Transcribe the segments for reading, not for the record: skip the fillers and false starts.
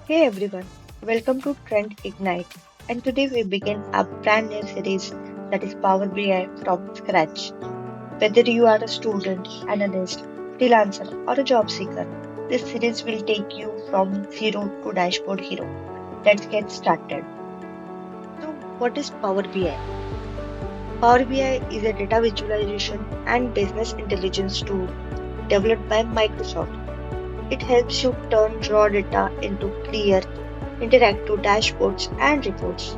Hey everyone, welcome to TrendIgnite. And today we begin a brand new series that is Power BI from scratch. Whether you are a student, analyst, freelancer, or a job seeker, this series will take you from zero to dashboard hero. Let's get started. So, what is Power BI? Power BI is a data visualization and business intelligence tool developed by Microsoft. It helps you turn raw data into clear, interactive dashboards and reports.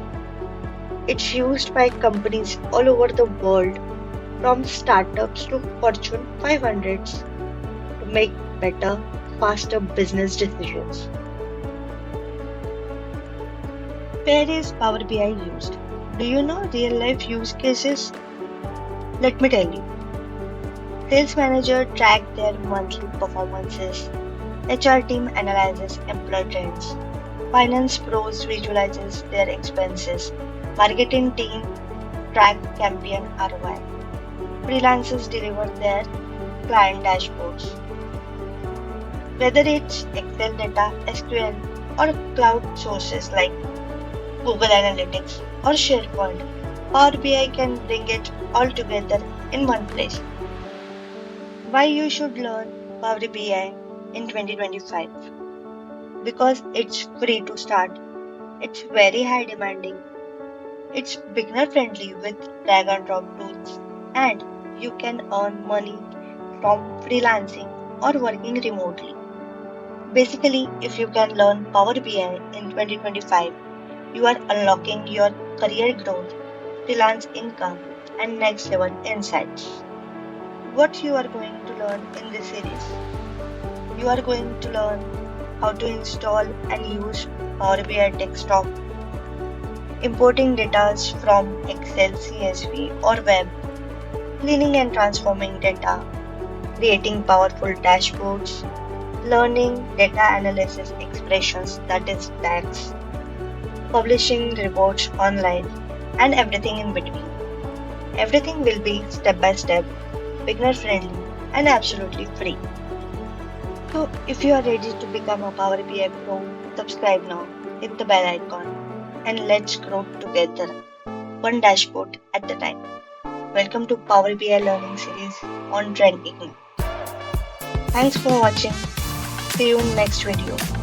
It's used by companies all over the world, from startups to Fortune 500s, to make better, faster business decisions. Where is Power BI used? Do you know real life use cases? Let me tell you. Sales manager track their monthly performances. HR team analyzes employee trends. Finance pros visualizes their expenses. Marketing team track campaign ROI. Freelancers deliver their client dashboards. Whether it's Excel data, SQL, or cloud sources like Google Analytics or SharePoint, Power BI can bring it all together in one place. Why you should learn Power BI in 2025? Because it's free to start. It's very high demanding. It's beginner friendly with drag and drop tools. And you can earn money from freelancing or working remotely. Basically, if you can learn Power BI in 2025, you are unlocking your career growth, freelance income, and next level insights. What you are going to learn in this series? You are going to learn how to install and use Power BI desktop, importing data from Excel, CSV, or web, cleaning and transforming data, creating powerful dashboards, learning data analysis expressions that is DAX, publishing reports online, and everything in between. Everything will be step by step, beginner friendly, and absolutely free. So, if you are ready to become a Power BI Pro, subscribe now, hit the bell icon, and let's grow together, one dashboard at a time. Welcome to Power BI Learning Series on TrendIgnite. Thanks for watching. See you in next video.